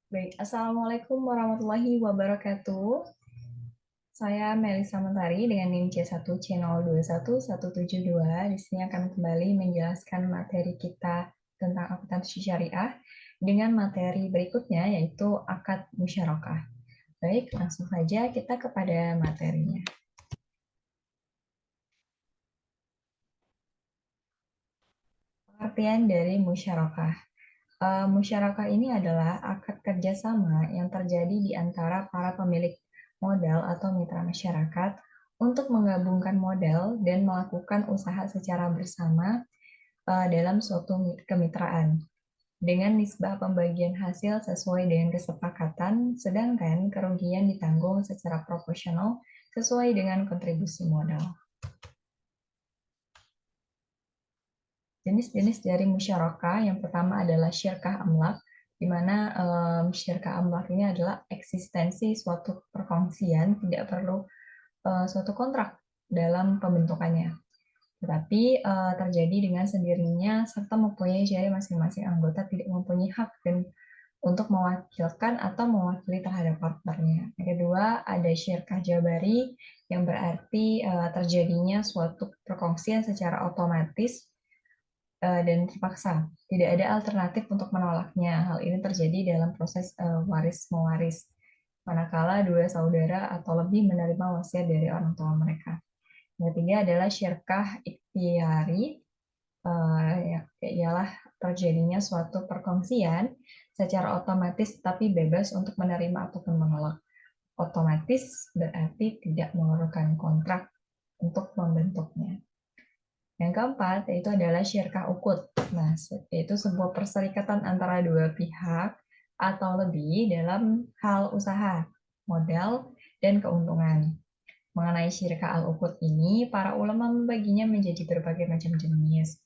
Baik, Assalamualaikum warahmatullahi wabarakatuh. Saya Melisa Mentari dengan NIM C1C021172. Di sini akan kembali menjelaskan materi kita tentang akuntansi syariah dengan materi berikutnya yaitu akad musyarakah. Baik, langsung saja kita kepada materinya. Pengertian dari musyarakah. Musyarakah ini adalah akad kerjasama yang terjadi di antara para pemilik modal atau mitra masyarakat untuk menggabungkan modal dan melakukan usaha secara bersama dalam suatu kemitraan dengan nisbah pembagian hasil sesuai dengan kesepakatan, sedangkan kerugian ditanggung secara proporsional sesuai dengan kontribusi modal. Jenis-jenis dari musyarakah yang pertama adalah syirkah amlak, di mana syirkah amlak ini adalah eksistensi suatu perkongsian, tidak perlu suatu kontrak dalam pembentukannya, tetapi terjadi dengan sendirinya serta mempunyai jadi masing-masing anggota tidak mempunyai hak dan untuk mewakilkan atau mewakili terhadap partnernya. Yang kedua ada syirkah jabari yang berarti terjadinya suatu perkongsian secara otomatis dan terpaksa. Tidak ada alternatif untuk menolaknya. Hal ini terjadi dalam proses waris-mewaris, manakala dua saudara atau lebih menerima wasiat dari orang tua mereka. Yang ketiga adalah syirkah ikhtiari, ialah terjadinya suatu perkongsian secara otomatis tapi bebas untuk menerima ataupun menolak. Otomatis berarti tidak memerlukan kontrak untuk membentuknya. Yang keempat, yaitu adalah syirkah ukut. Nah, yaitu sebuah perserikatan antara dua pihak atau lebih dalam hal usaha, modal, dan keuntungan. Mengenai syirkah al-ukut ini, para ulama membaginya menjadi berbagai macam jenis.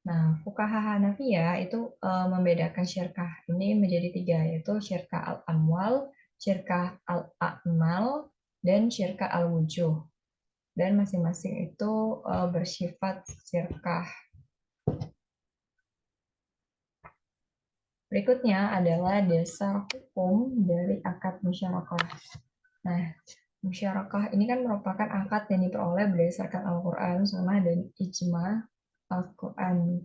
Nah, fuqaha Hanafiyah itu membedakan syirkah ini menjadi tiga, yaitu syirkah al-amwal, syirkah al-a'mal, dan syirkah al-wujuh. Dan masing-masing itu bersifat syirkah. Berikutnya adalah dasar hukum dari akad musyarakah. Nah, musyarakah ini kan merupakan akad yang diperoleh berdasarkan Al-Quran, Sunnah, dan Ijma Al-Quran.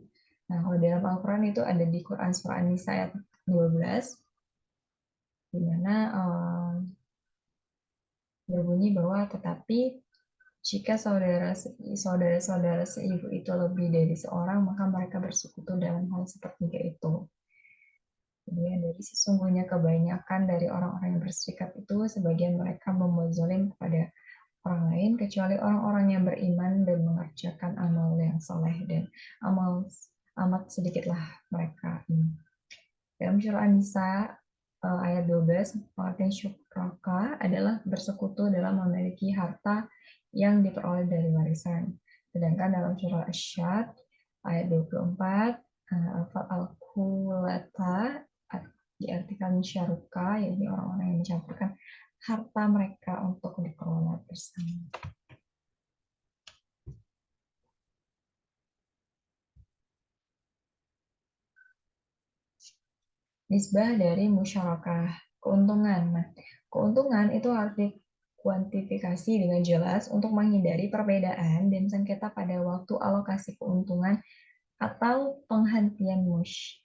Nah, kalau dalam Al-Quran itu ada di Quran Surah An-Nisa ayat 12, di mana berbunyi bahwa tetapi jika saudara-saudara seibu itu lebih dari seorang, maka mereka bersekutu dalam hal sepertiga itu. Kemudian dari sesungguhnya kebanyakan dari orang-orang yang berserikat itu, sebagian mereka membuat zalim kepada orang lain, kecuali orang-orang yang beriman dan mengerjakan amal yang soleh, dan amal amat sedikitlah mereka ini. Dalam surah An-Nisa ayat 12, pengertian syuraka adalah bersekutu dalam memiliki harta yang diperoleh dari warisan. Sedangkan dalam surah Asy-Syad ayat 24, al-kulata diartikan syaruka, yaitu orang-orang yang mencampurkan harta mereka untuk dikelola bersama. Nisbah dari musyarakah, keuntungan. Nah, keuntungan itu harus dikuantifikasi dengan jelas untuk menghindari perbedaan dan sengketa pada waktu alokasi keuntungan atau penghentian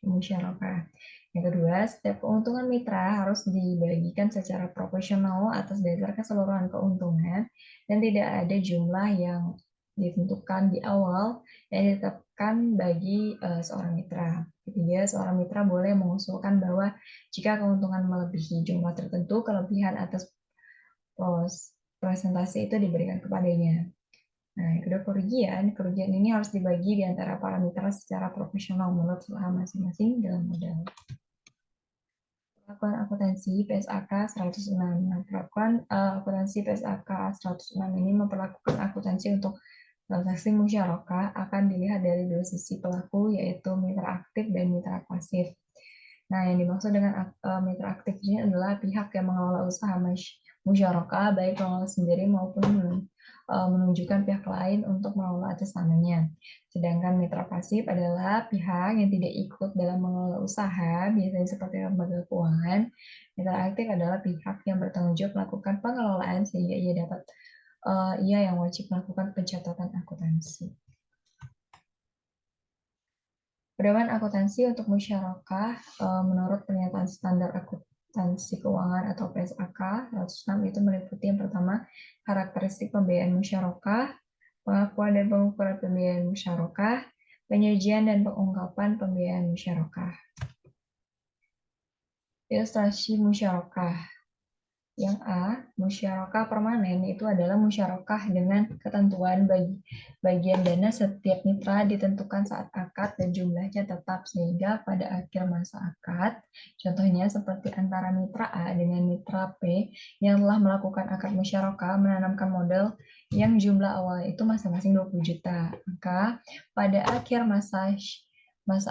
musyarakah. Yang kedua, setiap keuntungan mitra harus dibagikan secara proporsional atas dasar keseluruhan keuntungan dan tidak ada jumlah yang ditentukan di awal yang ditetapkan bagi seorang mitra. Ketiga, seorang mitra boleh mengusulkan bahwa jika keuntungan melebihi jumlah tertentu, kelebihan atas presentasi itu diberikan kepadanya. Nah, yang kedua kerugian. Kerugian ini harus dibagi di antara para mitra secara profesional menurut saham masing-masing dalam modal. Perlakuan akuntansi PSAK 106. Nah, perlakuan akuntansi PSAK 106 ini memperlakukan akuntansi untuk transaksi musyarakah akan dilihat dari dua sisi pelaku, yaitu mitra aktif dan mitra pasif. Nah, yang dimaksud dengan mitra aktif ini adalah pihak yang mengelola usaha musyarakah, baik pengelola sendiri maupun menunjukkan pihak lain untuk mengelola atas namanya. Sedangkan mitra pasif adalah pihak yang tidak ikut dalam mengelola usaha, biasanya seperti lembaga keuangan. Mitra aktif adalah pihak yang bertanggung jawab melakukan pengelolaan sehingga ia yang wajib melakukan pencatatan akuntansi. Pedoman akuntansi untuk musyarakah menurut pernyataan standar akuntansi keuangan atau PSAK 106 itu meliputi yang pertama karakteristik pembiayaan musyarakah, pengakuan dan pengukuran pembiayaan musyarakah, penyajian dan pengungkapan pembiayaan musyarakah. Ilustrasi musyarakah. Yang A, musyarakah permanen itu adalah musyarakah dengan ketentuan bagian dana setiap mitra ditentukan saat akad dan jumlahnya tetap sehingga pada akhir masa akad, contohnya seperti antara mitra A dengan mitra P yang telah melakukan akad musyarakah menanamkan modal yang jumlah awalnya itu masing-masing 20 juta. Maka pada akhir masa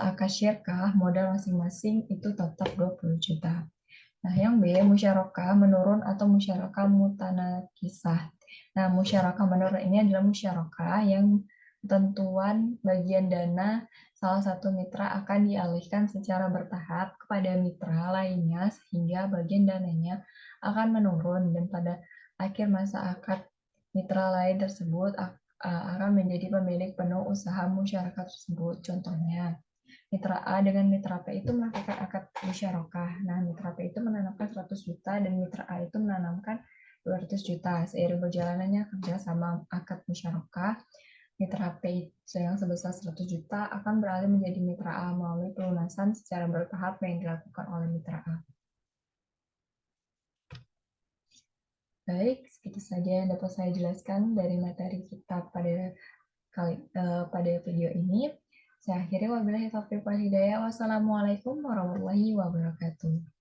akad syirkah modal masing-masing itu tetap 20 juta. Nah, yang B, musyarakah menurun atau musyarakah mutanakisah. Nah, musyarakah menurun ini adalah musyarakah yang ketentuan bagian dana salah satu mitra akan dialihkan secara bertahap kepada mitra lainnya sehingga bagian dananya akan menurun dan pada akhir masa akad mitra lain tersebut akan menjadi pemilik penuh usaha musyarakah tersebut. Contohnya, mitra A dengan mitra P itu melakukan akad musyarakah. Nah, mitra P itu menanamkan 100 juta dan mitra A itu menanamkan 200 juta. Seiring berjalannya kerja sama akad musyarakah, mitra P yang sebesar 100 juta akan beralih menjadi mitra A melalui pelunasan secara bertahap yang dilakukan oleh mitra A. Baik, segitu saja yang dapat saya jelaskan dari materi kita pada video ini. Saya akhiri wabillahi taufiq wal hidayah. Wassalamualaikum warahmatullahi wabarakatuh.